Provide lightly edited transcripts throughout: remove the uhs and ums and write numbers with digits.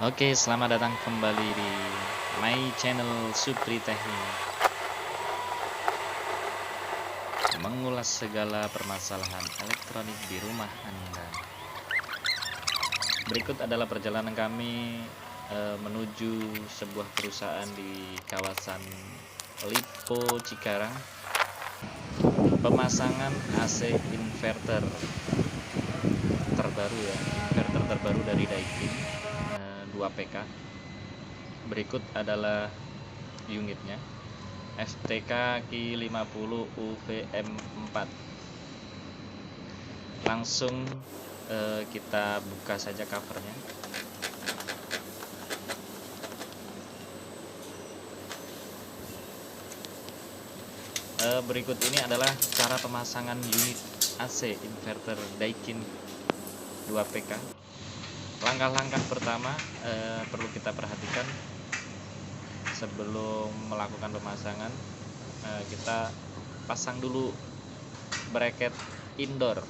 Oke, selamat datang kembali di my channel Supri Teknik. Mengulas segala permasalahan elektronik di rumah Anda. Berikut adalah perjalanan kami menuju sebuah perusahaan di kawasan Lipo Cikarang. Pemasangan AC inverter terbaru ya, inverter terbaru dari Daikin 2 PK. Berikut adalah unitnya. STK Q50 UVM4. Langsung kita buka saja covernya. Berikut ini adalah cara pemasangan unit AC inverter Daikin 2 PK. Langkah-langkah pertama perlu kita perhatikan sebelum melakukan pemasangan. Kita pasang dulu bracket indoor.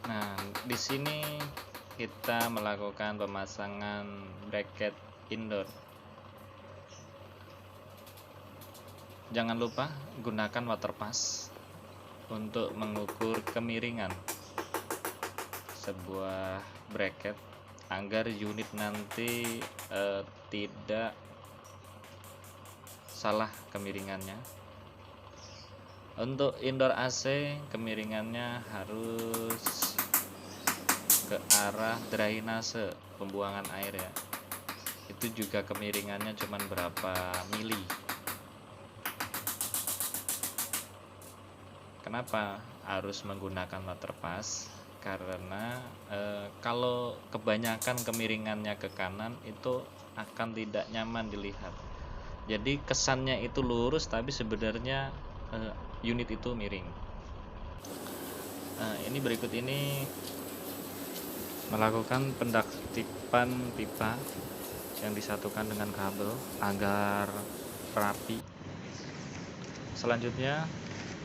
Nah, di sini kita melakukan pemasangan bracket indoor. Jangan lupa gunakan water pass untuk mengukur kemiringan sebuah bracket agar unit nanti tidak salah kemiringannya. Untuk indoor AC kemiringannya harus ke arah drainase pembuangan air ya. Itu juga kemiringannya cuman berapa mili. Kenapa harus menggunakan water pass? Karena kalau kebanyakan kemiringannya ke kanan itu akan tidak nyaman dilihat. Jadi kesannya itu lurus tapi sebenarnya unit itu miring. Ini berikut ini melakukan pendaktipan pipa yang disatukan dengan kabel agar rapi. Selanjutnya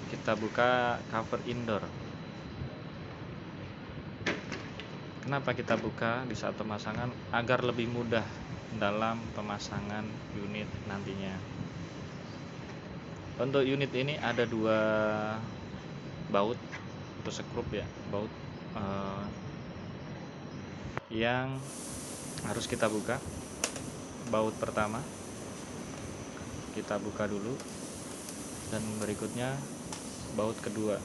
kita buka cover indoor. Kenapa kita buka di saat pemasangan? Agar lebih mudah dalam pemasangan unit nantinya. Untuk unit ini ada 2 baut atau skrup ya, baut yang harus kita buka. Baut pertama kita buka dulu, dan berikutnya baut kedua.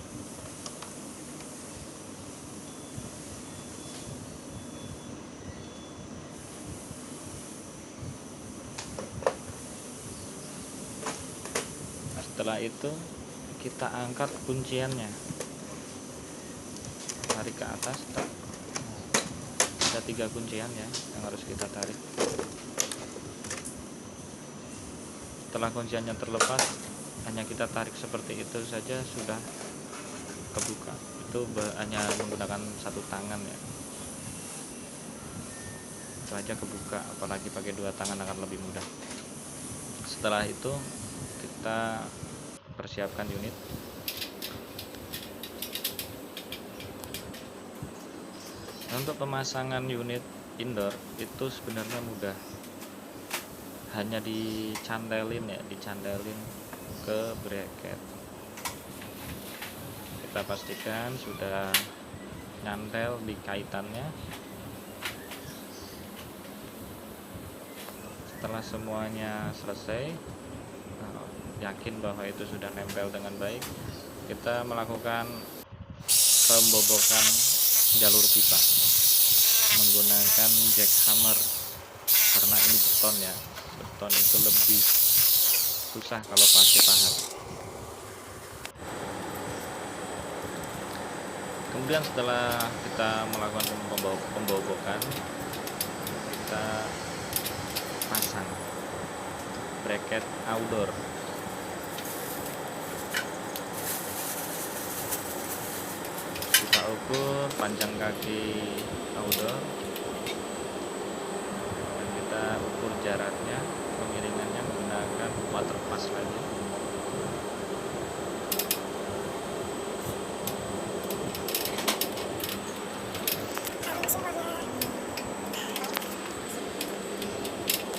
Setelah itu kita angkat kunciannya, tarik ke atas. Ada 3 kuncian ya yang harus kita tarik. Setelah kunciannya terlepas, hanya kita tarik seperti itu saja sudah kebuka. Itu hanya menggunakan 1 tangan ya, itu aja kebuka. Apalagi pakai 2 tangan akan lebih mudah. Setelah itu kita persiapkan unit. Untuk pemasangan unit indoor itu sebenarnya mudah, hanya dicantelin ke bracket. Kita pastikan sudah nyantel di kaitannya. Setelah semuanya selesai, yakin bahwa itu sudah nempel dengan baik, kita melakukan pembobokan jalur pipa menggunakan jackhammer. Karena ini beton ya, beton itu lebih susah kalau pakai pahat. Kemudian setelah kita melakukan pembobokan, kita pasang bracket outdoor. Kita ukur panjang kaki outdoor kita ukur jaraknya, kemiringannya menggunakan water pass lagi.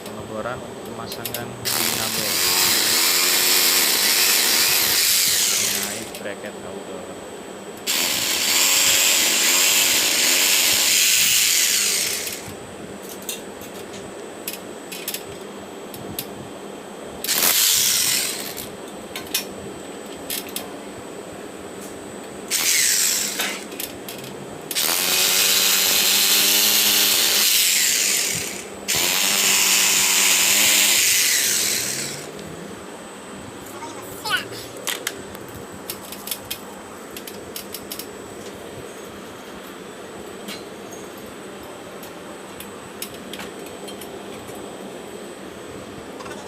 Pengeboran untuk pemasangan dinamo mengait bracket outdoor.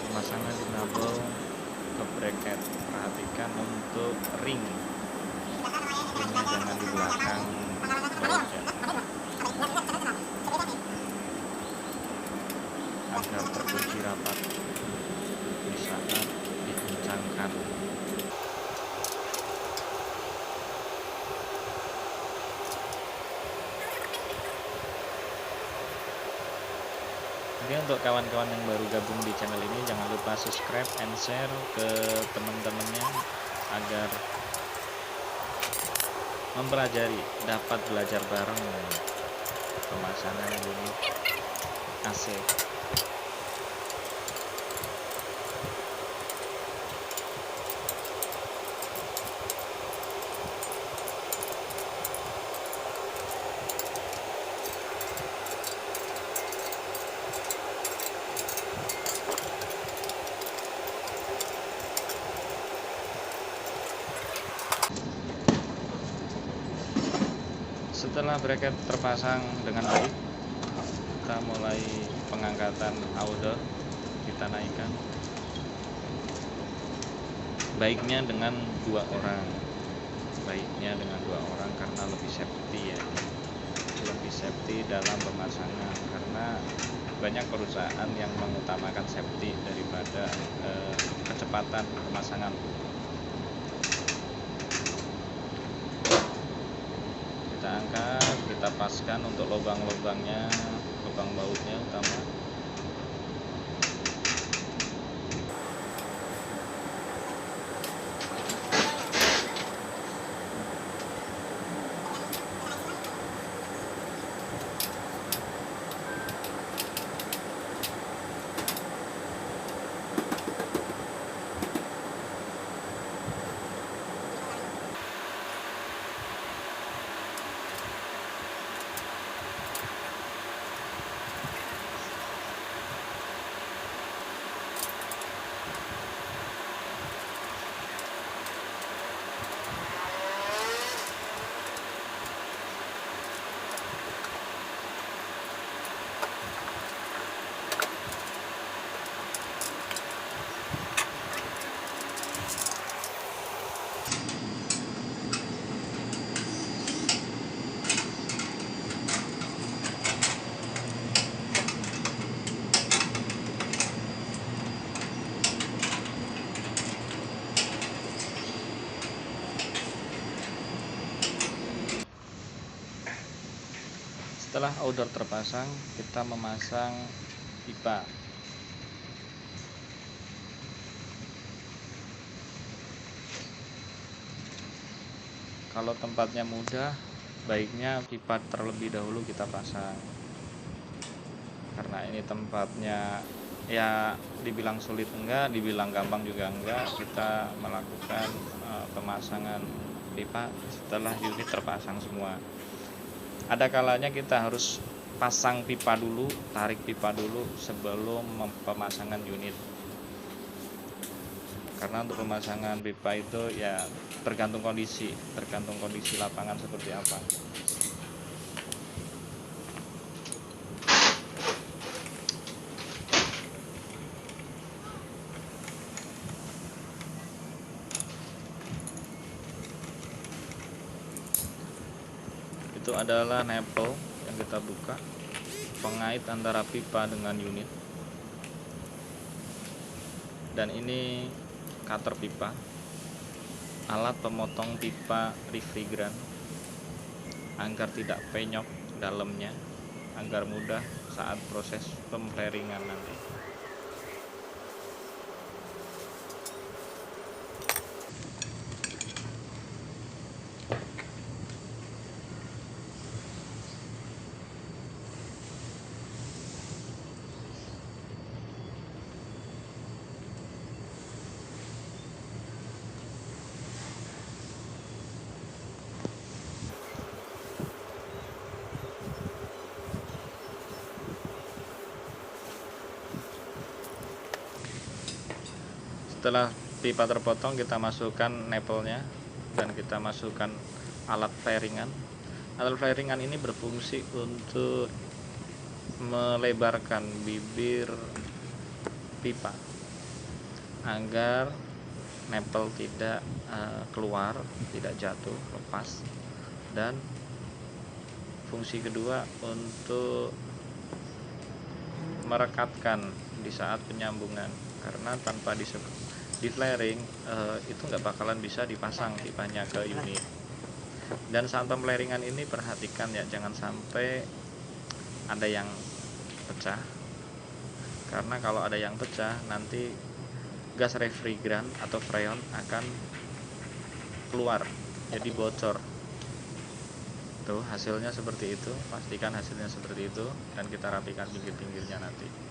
Pemasangan dinamo ke bracket, perhatikan untuk ringnya jangan di belakang bautnya agar terkunci rapat di saat dikencangkan. Oke, untuk kawan-kawan yang baru gabung di channel ini, jangan lupa subscribe and share ke teman-temannya agar mempelajari, dapat belajar bareng pemasangan unit AC. Setelah bracket terpasang dengan baik, kita mulai pengangkatan outdoor. Kita naikkan, baiknya dengan dua orang karena lebih safety ya, lebih safety dalam pemasangan, karena banyak perusahaan yang mengutamakan safety daripada kecepatan pemasangan. Kita angkat, kita paskan untuk lubang-lubangnya, lubang bautnya utama. Setelah outdoor terpasang, kita memasang pipa. Kalau tempatnya mudah, baiknya pipa terlebih dahulu kita pasang. Karena ini tempatnya ya dibilang sulit enggak, dibilang gampang juga enggak, kita melakukan pemasangan pipa setelah unit terpasang semua. Ada kalanya kita harus pasang pipa dulu, tarik pipa dulu sebelum pemasangan unit. Karena untuk pemasangan pipa itu ya tergantung kondisi lapangan seperti apa. Itu adalah nipple yang kita buka, pengait antara pipa dengan unit. Dan ini cutter pipa, alat pemotong pipa refrigeran agar tidak penyok dalamnya, agar mudah saat proses pemflaringan nanti. Setelah pipa terpotong, kita masukkan nipple-nya dan kita masukkan alat flaringan. Alat flaringan ini berfungsi untuk melebarkan bibir pipa agar nipple tidak keluar, tidak jatuh, lepas. Dan fungsi kedua untuk merekatkan di saat penyambungan, karena tanpa di flaring itu nggak bakalan bisa dipasang pipanya ke unit. Dan saat pemflaringan ini perhatikan ya, jangan sampai ada yang pecah, karena kalau ada yang pecah nanti gas refrigeran atau freon akan keluar, jadi bocor. Tuh hasilnya seperti itu, pastikan hasilnya seperti itu, dan kita rapikan pinggir-pinggirnya nanti.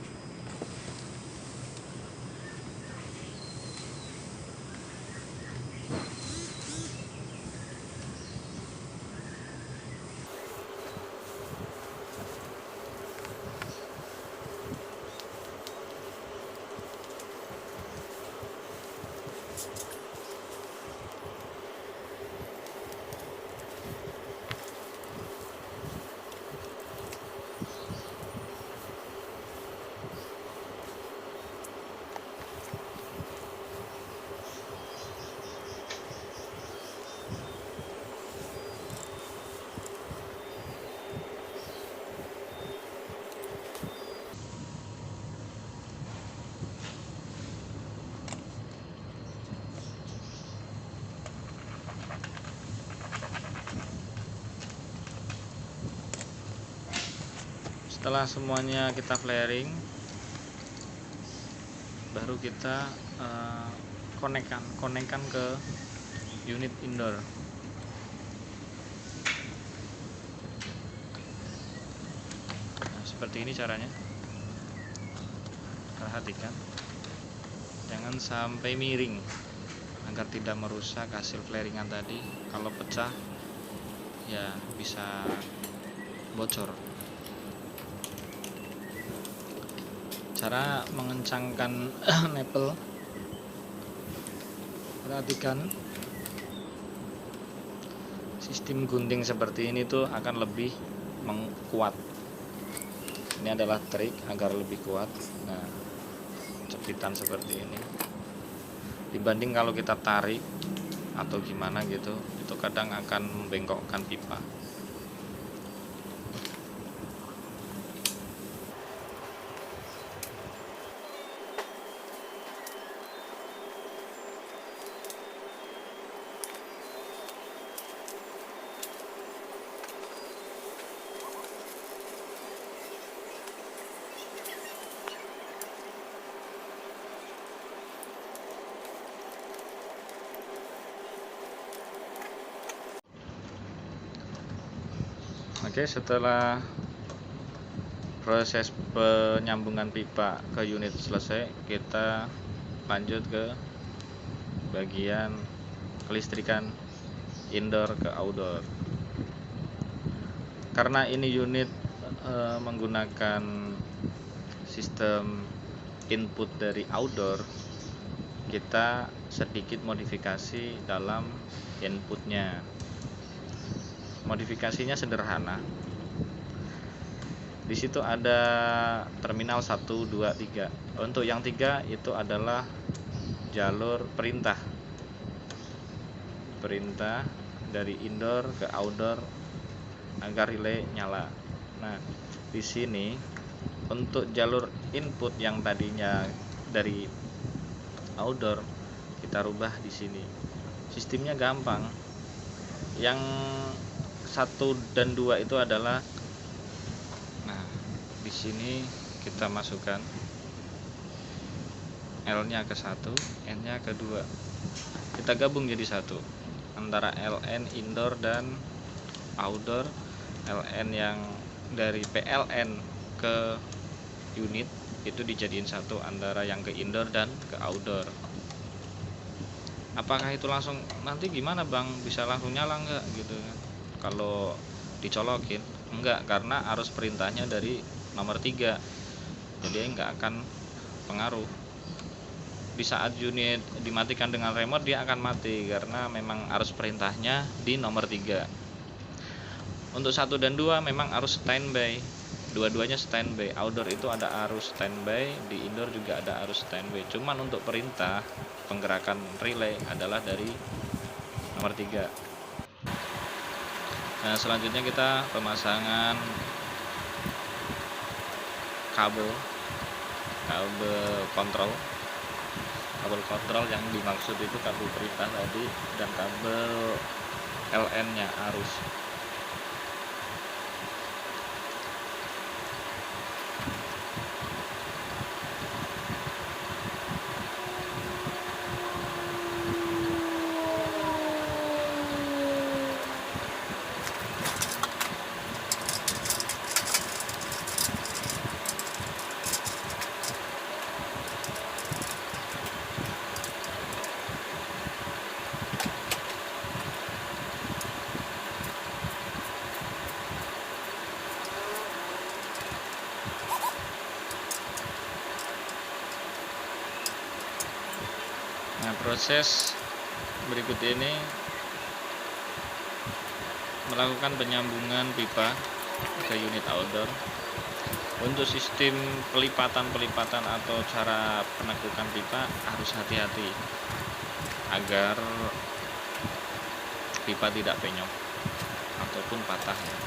Setelah semuanya kita flaring, baru kita konekkan ke unit indoor. Nah, seperti ini caranya. Perhatikan, jangan sampai miring agar tidak merusak hasil flaringan tadi. Kalau pecah ya bisa bocor. Cara mengencangkan nipple, perhatikan sistem gunting seperti ini tuh akan lebih kuat. Ini adalah trik agar lebih kuat. Nah, cepitan seperti ini dibanding kalau kita tarik atau gimana gitu, itu kadang akan membengkokkan pipa. Oke, setelah proses penyambungan pipa ke unit selesai, kita lanjut ke bagian kelistrikan indoor ke outdoor. Karena ini unit menggunakan sistem input dari outdoor, kita sedikit modifikasi dalam inputnya. Modifikasinya sederhana. Di situ ada terminal 1, 2, 3. Untuk yang 3 itu adalah jalur perintah. Perintah dari indoor ke outdoor agar relay nyala. Nah, di sini untuk jalur input yang tadinya dari outdoor, kita rubah di sini. Sistemnya gampang. Yang 1 dan 2 itu adalah, nah di sini kita masukkan L-nya ke 1, N-nya ke 2. Kita gabung jadi 1 antara LN indoor dan outdoor. LN yang dari PLN ke unit itu dijadiin 1 antara yang ke indoor dan ke outdoor. Apakah itu langsung nanti gimana Bang, bisa langsung nyala enggak gitu kan? Kalau dicolokin enggak, karena arus perintahnya dari nomor 3, jadi enggak akan pengaruh. Di saat unit dimatikan dengan remote dia akan mati karena memang arus perintahnya di nomor 3. Untuk 1 dan 2 memang arus standby, dua-duanya standby. Outdoor itu ada arus standby, di indoor juga ada arus standby. Cuman untuk perintah penggerakan relay adalah dari nomor 3. Nah, selanjutnya kita pemasangan kabel kontrol. Kabel kontrol yang dimaksud itu kabel perintah tadi dan kabel LN-nya arus. Nah, proses berikut ini melakukan penyambungan pipa ke unit outdoor. Untuk sistem pelipatan atau cara penekukan pipa harus hati-hati agar pipa tidak penyok ataupun patah ya.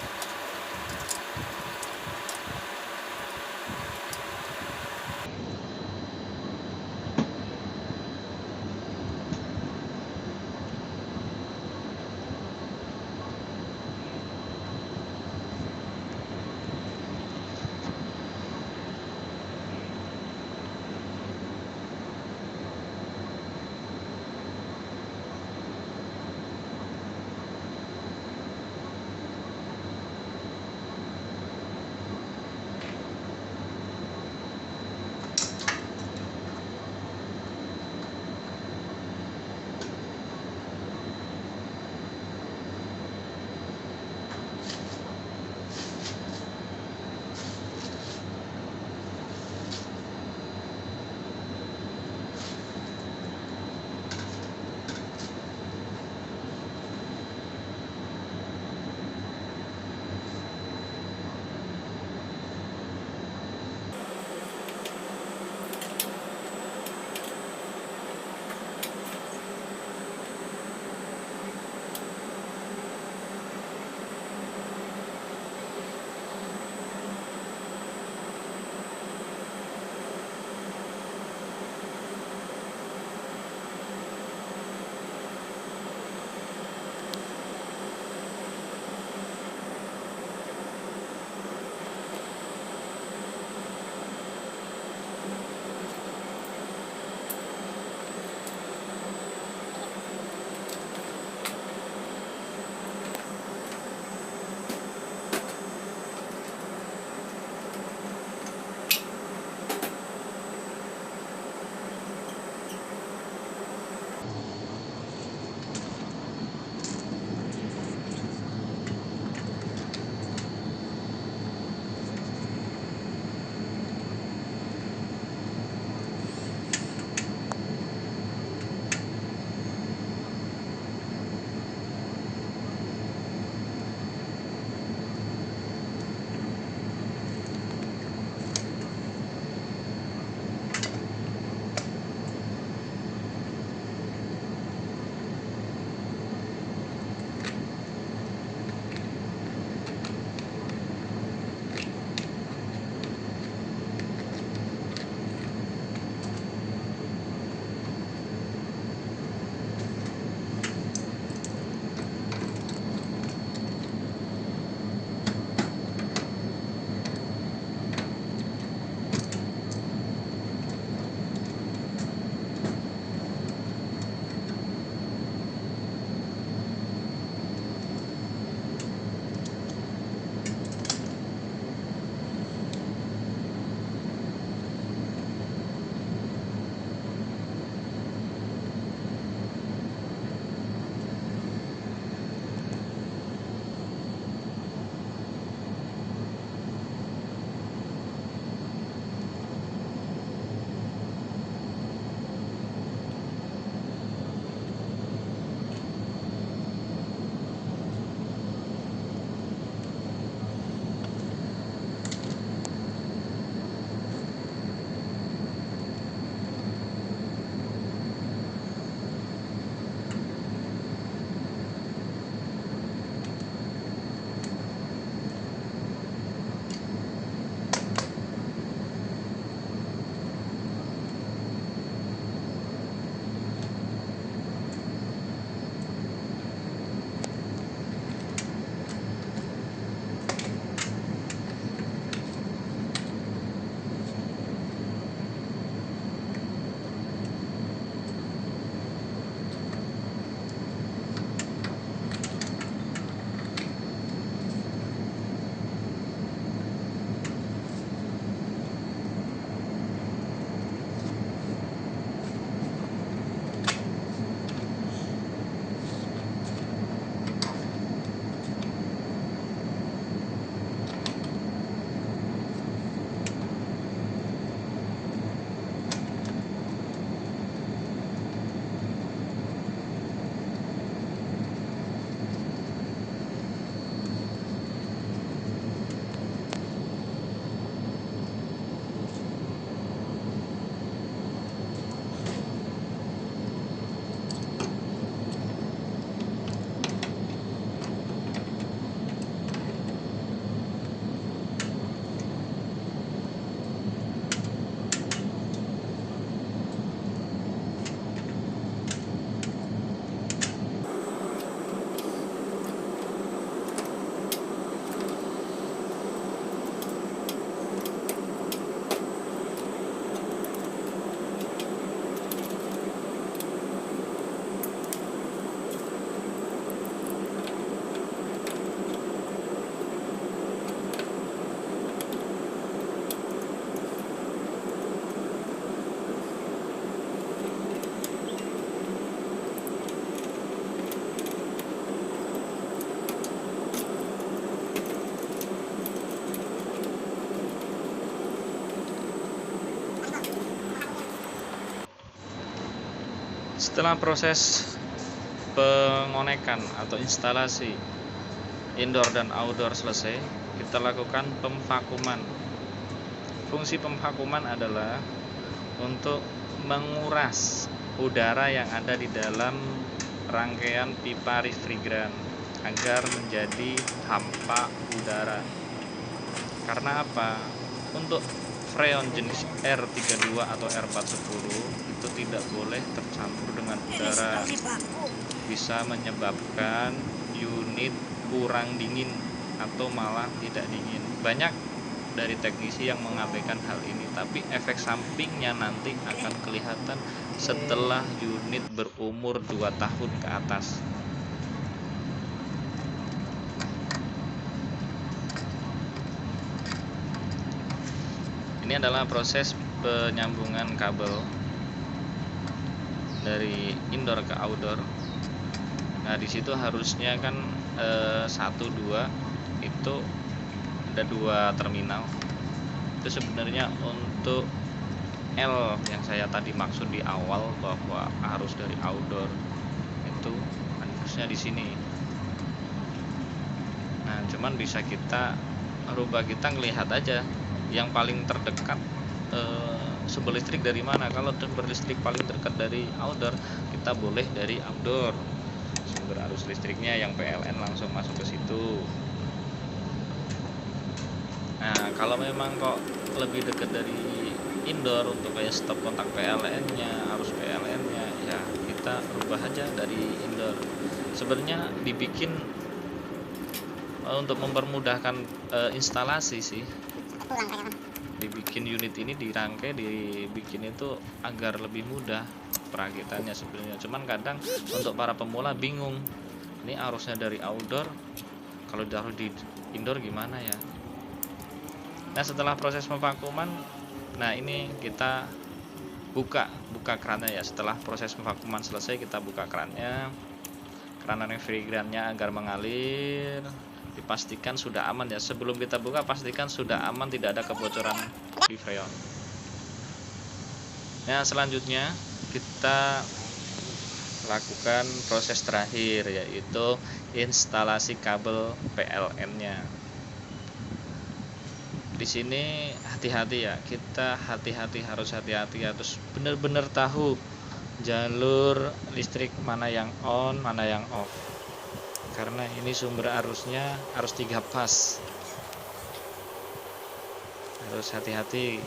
Setelah proses pengonekan atau instalasi indoor dan outdoor selesai, kita lakukan pemvakuman. Fungsi pemvakuman adalah untuk menguras udara yang ada di dalam rangkaian pipa refrigeran agar menjadi hampa udara. Karena apa? Untuk freon jenis R32 atau R410 itu tidak boleh tercampur dengan udara, bisa menyebabkan unit kurang dingin atau malah tidak dingin. Banyak dari teknisi yang mengabaikan hal ini, tapi efek sampingnya nanti akan kelihatan setelah unit berumur 2 tahun ke atas. Ini adalah proses penyambungan kabel dari indoor ke outdoor. Nah, di situ harusnya kan 1, 2 itu ada 2 terminal. Itu sebenarnya untuk L yang saya tadi maksud di awal bahwa arus dari outdoor itu harusnya di sini. Nah, cuman bisa kita rubah, kita ngelihat aja yang paling terdekat sumber listrik dari mana. Kalau sumber listrik paling dekat dari outdoor, kita boleh dari outdoor. Sumber arus listriknya yang PLN langsung masuk ke situ. Nah, kalau memang kok lebih dekat dari indoor untuk kayak stop kontak PLN-nya, arus PLN-nya, ya kita rubah aja dari indoor. Sebenarnya dibikin untuk mempermudahkan instalasi sih. Dibikin unit ini dirangkai, dibikin itu agar lebih mudah perakitannya sebenarnya. Cuman kadang untuk para pemula bingung, ini arusnya dari outdoor, kalau ditaruh di indoor gimana ya. Nah, setelah proses pemvakuman, nah ini kita buka kerannya ya. Setelah proses pemvakuman selesai, kita buka keran refrigerannya agar mengalir. Dipastikan sudah aman ya. Sebelum kita buka, pastikan sudah aman, tidak ada kebocoran di freon. Nah, selanjutnya kita lakukan proses terakhir, yaitu instalasi kabel PLN-nya. Di sini hati-hati ya, kita harus hati-hati, harus benar-benar tahu jalur listrik mana yang on, mana yang off. Karena ini sumber arusnya harus 3 pas. Harus hati-hati.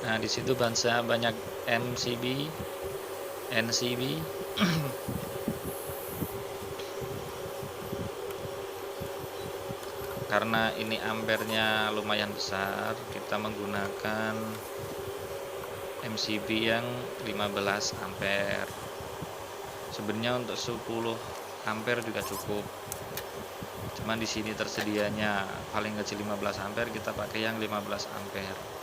Nah, di situ banyak NCB. Karena ini ampernya lumayan besar, kita menggunakan MCB yang 15 ampere. Sebenarnya untuk 10 ampere juga cukup. Cuman di sini tersedianya paling kecil 15 ampere, kita pakai yang 15 ampere.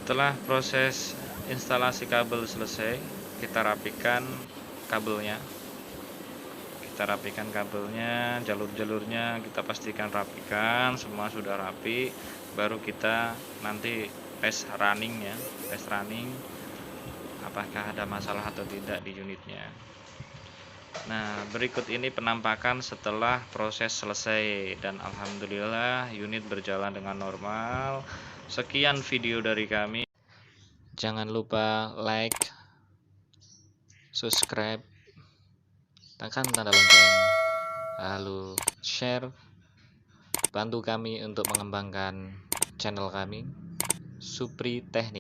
Setelah proses instalasi kabel selesai, kita rapikan kabelnya. Jalur-jalurnya kita pastikan rapikan, semua sudah rapi. Baru kita nanti tes running ya, tes running apakah ada masalah atau tidak di unitnya. Nah, berikut ini penampakan setelah proses selesai dan alhamdulillah unit berjalan dengan normal. Sekian video dari kami. Jangan lupa like, subscribe, tekan tanda lonceng, lalu share. Bantu kami untuk mengembangkan channel kami, Supri Teknik.